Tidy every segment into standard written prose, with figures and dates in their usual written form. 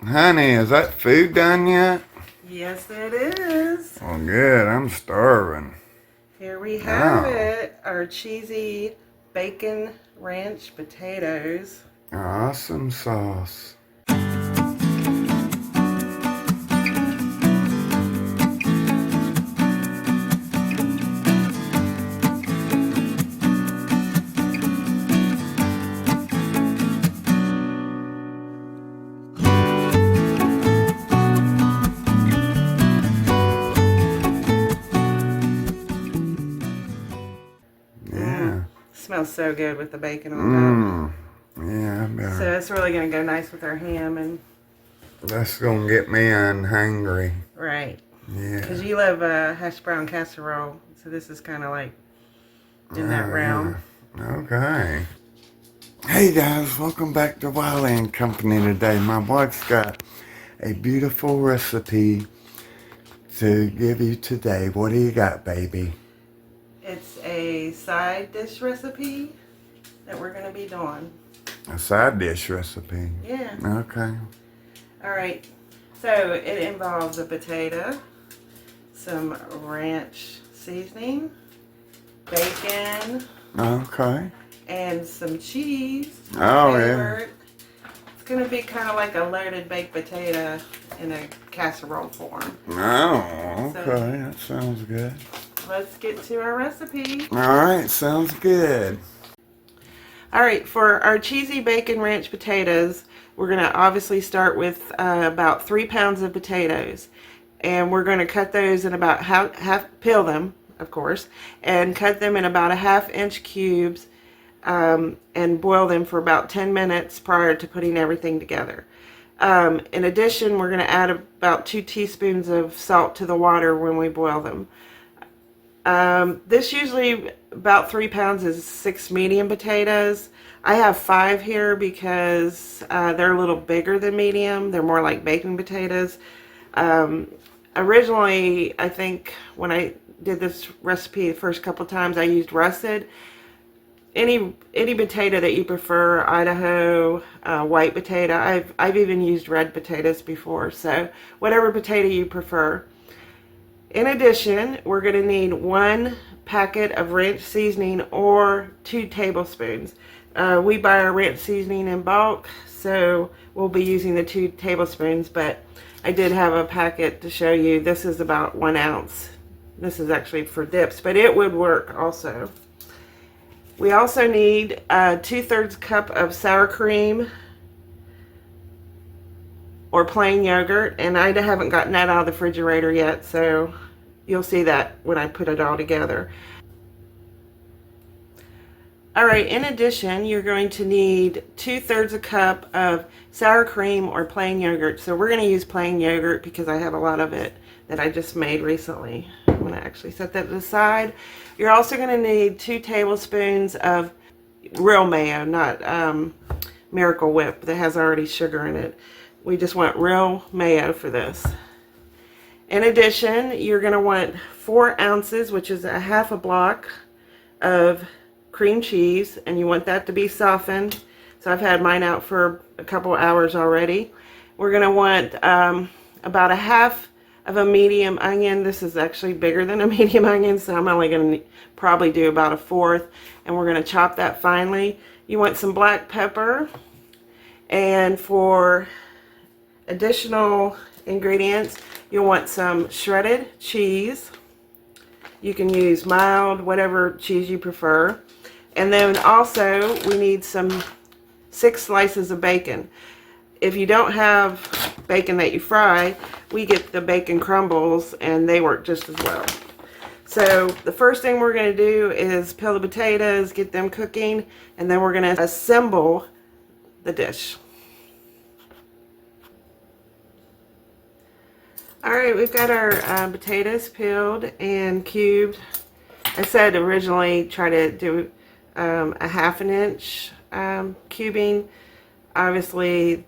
Honey, is that food done yet? Yes, it is. Oh, good. I'm starving. Here we have Oh. it. Our cheesy bacon ranch potatoes. Awesome sauce. Yeah. Smells so good with the bacon on top. Yeah, I better. So it's really going to go nice with our ham and. That's gonna get me unhungry. Right. Yeah. Because you love hash brown casserole, so this is kind of like in that realm. Yeah. Okay. Hey guys, welcome back to Wiley and Company today. My wife's got a beautiful recipe to give you today. What do you got, baby? It's a side dish recipe that we're going to be doing. A side dish recipe. Yeah. Okay. All right. So it involves a potato, some ranch seasoning, bacon, Okay. and some cheese. Oh, flavored. It's going to be kind of like a loaded baked potato in a casserole form. Oh, okay. So, that sounds good. let's get to our recipe. All right, sounds good. All right, for our cheesy bacon ranch potatoes, we're going to obviously start with about 3 pounds of potatoes. And we're going to cut those in about peel them, of course, and cut them in about 1/2 inch cubes and boil them for about 10 minutes prior to putting everything together. In addition, we're going to add about 2 teaspoons of salt to the water when we boil them. This usually, about 3 pounds, is 6 medium potatoes. I have 5 here because they're a little bigger than medium. They're more like baking potatoes. Originally, I think when I did this recipe the first couple times, I used russet. Any potato that you prefer, Idaho, white potato. I've even used red potatoes before, so whatever potato you prefer. In addition, we're going to need 1 packet of ranch seasoning or 2 tablespoons. We buy our ranch seasoning in bulk, so we'll be using the 2 tablespoons, but I did have a packet to show you. This is about 1 ounce. This is actually for dips, but it would work also. We also need 2/3 cup of sour cream or plain yogurt, and I haven't gotten that out of the refrigerator yet, so you'll see that when I put it all together. All right, in addition, you're going to need 2/3 cup of sour cream or plain yogurt. So we're going to use plain yogurt because I have a lot of it that I just made recently. I'm going to actually set that aside. You're also going to need 2 tablespoons of real mayo, not Miracle Whip that has already sugar in it. We just want real mayo for this. In addition, you're going to want 4 ounces, which is 1/2 block of cream cheese, and you want that to be softened. So I've had mine out for a couple hours already. We're going to want about 1/2 of a medium onion. This is actually bigger than a medium onion, so I'm only going to probably do about 1/4, and we're going to chop that finely. You want some black pepper, and for additional ingredients, you'll want some shredded cheese. You can use mild, whatever cheese you prefer. And then also we need some 6 slices of bacon. If you don't have bacon that you fry, we get the bacon crumbles and they work just as well. So the first thing we're going to do is peel the potatoes, get them cooking, and then we're going to assemble the dish. Alright, we've got our potatoes peeled and cubed. I said originally try to do a 1/2 inch cubing. Obviously,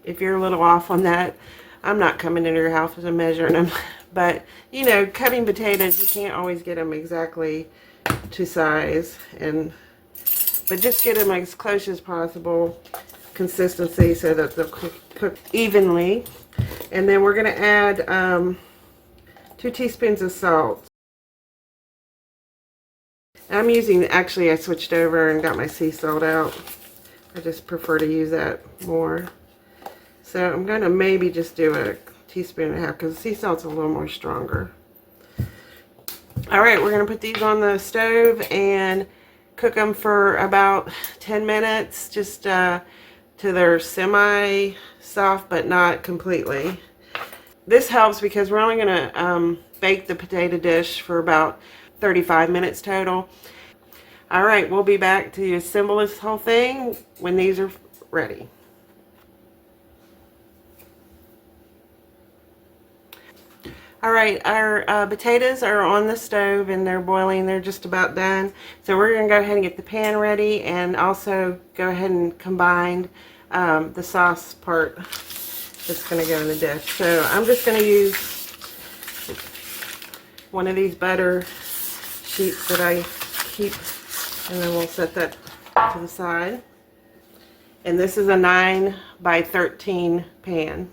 if you're a little off on that, I'm not coming into your house and measuring them. But, you know, cutting potatoes, you can't always get them exactly to size. But just get them as close as possible. consistency so that they'll cook evenly. And then we're going to add 2 teaspoons of salt. I'm using, actually I switched over and got my sea salt out. I just prefer to use that more. So I'm going to maybe just do a teaspoon and a half because sea salt's a little more stronger. Alright, we're going to put these on the stove and cook them for about 10 minutes, just to their semi-soft but not completely. This helps because we're only going to bake the potato dish for about 35 minutes total. Alright, we'll be back to assemble this whole thing when these are ready. Alright, our potatoes are on the stove and they're boiling. They're just about done. So we're going to go ahead and get the pan ready and also go ahead and combine the sauce part that's going to go in the dish. So I'm just going to use one of these butter sheets that I keep, and then we'll set that to the side. And this is a 9 by 13 pan.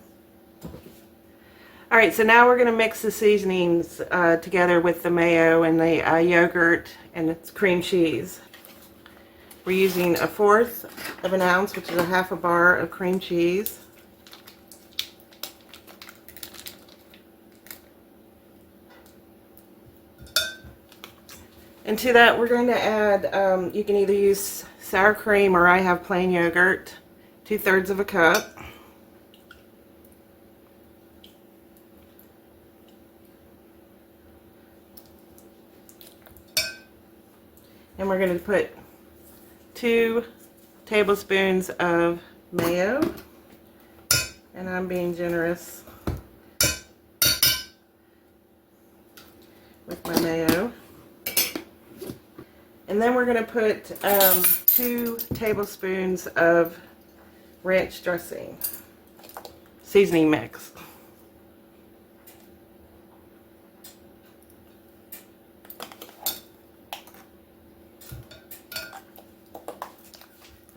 Alright, so now we're going to mix the seasonings together with the mayo and the yogurt and its cream cheese. We're using 1/4 of an ounce, which is a half a bar of cream cheese. And to that we're going to add, you can either use sour cream or I have plain yogurt, 2/3 of a cup. And we're going to put 2 tablespoons of mayo, and I'm being generous with my mayo. And then we're going to put 2 tablespoons of ranch dressing, seasoning mix.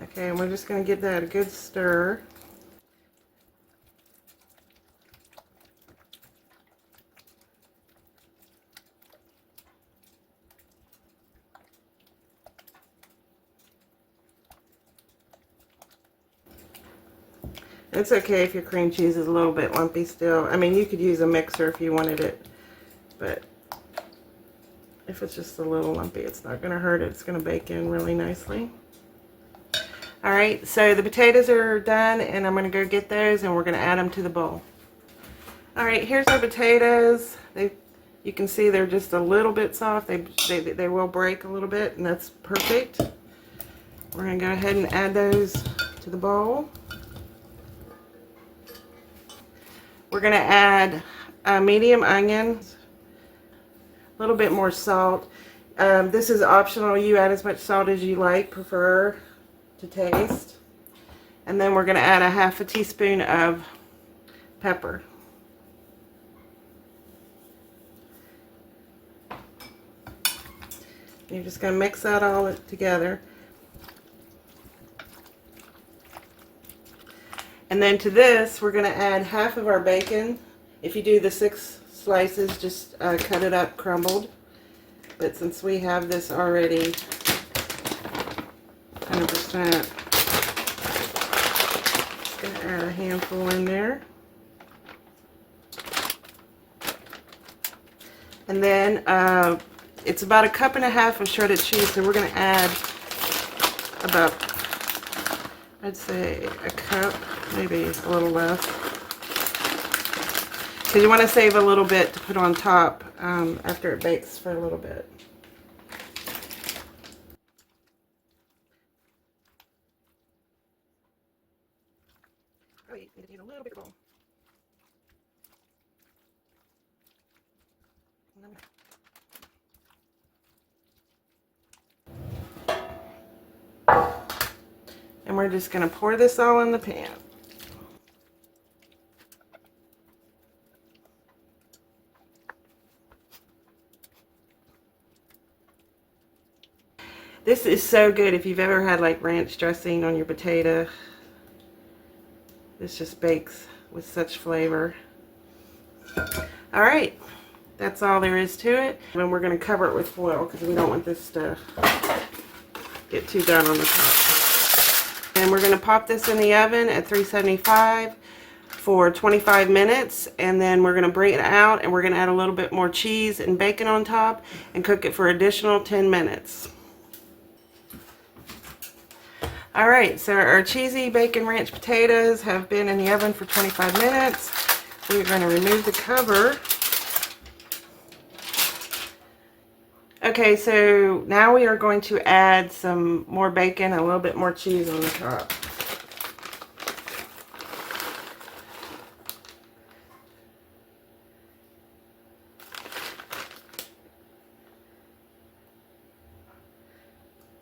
Okay, and we're just going to give that a good stir. It's okay if your cream cheese is a little bit lumpy still. I mean, you could use a mixer if you wanted it, but if it's just a little lumpy, it's not going to hurt it. It's going to bake in really nicely. Alright, so the potatoes are done, and I'm going to go get those, and we're going to add them to the bowl. Alright, here's our potatoes. You can see they're just a little bit soft. They will break a little bit, and that's perfect. We're going to go ahead and add those to the bowl. We're going to add a medium onion, a little bit more salt. This is optional. You add as much salt as you prefer to taste. And then we're going to add a 1/2 teaspoon of pepper. You're just going to mix that all together. And then to this, we're going to add 1/2 of our bacon. If you do the 6 slices, just cut it up crumbled. But since we have this already 100%, just going to add a handful in there. And then it's about 1.5 cups of shredded cheese, so we're going to add about, I'd say, a cup, maybe a little less. Because you want to save a little bit to put on top after it bakes for a little bit. Oh, you need a little bit more. And we're just going to pour this all in the pan. This is so good if you've ever had like ranch dressing on your potato. This just bakes with such flavor. All right, that's all there is to it. And we're going to cover it with foil because we don't want this to get too done on the top. And we're going to pop this in the oven at 375 for 25 minutes, and then we're going to bring it out and we're going to add a little bit more cheese and bacon on top and cook it for additional 10 minutes. Alright, so our cheesy bacon ranch potatoes have been in the oven for 25 minutes. We're going to remove the cover. Okay, so now we are going to add some more bacon and a little bit more cheese on the top.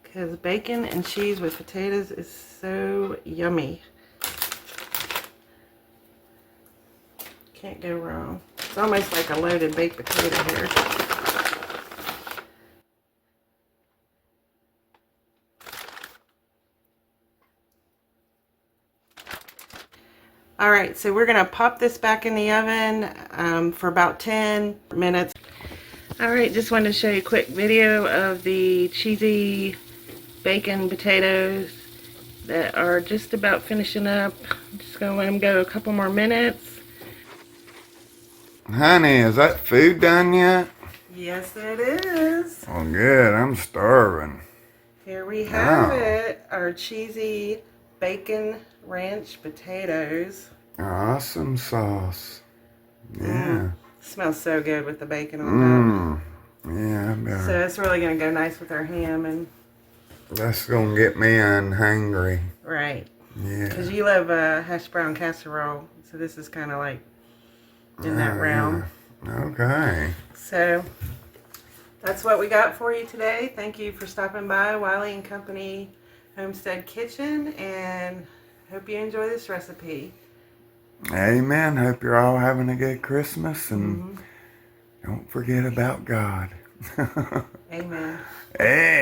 Because bacon and cheese with potatoes is so yummy. Can't go wrong. It's almost like a loaded baked potato here. Alright, so we're going to pop this back in the oven for about 10 minutes. Alright, just wanted to show you a quick video of the cheesy bacon potatoes that are just about finishing up. I'm just going to let them go a couple more minutes. Honey, is that food done yet? Yes, it is. Oh, good. I'm starving. Here we have it, our cheesy bacon ranch potatoes. Awesome sauce. Yeah. Smells so good with the bacon on top. Yeah, I better. So it's really going to go nice with our ham and. That's gonna get me unhungry. Right. Yeah. Because you love hash brown casserole, so this is kind of like in that realm. Yeah. Okay. So that's what we got for you today. Thank you for stopping by Wiley and Company Homestead Kitchen, and hope you enjoy this recipe. Amen. Hope you're all having a good Christmas, and don't forget about God. Amen. Hey.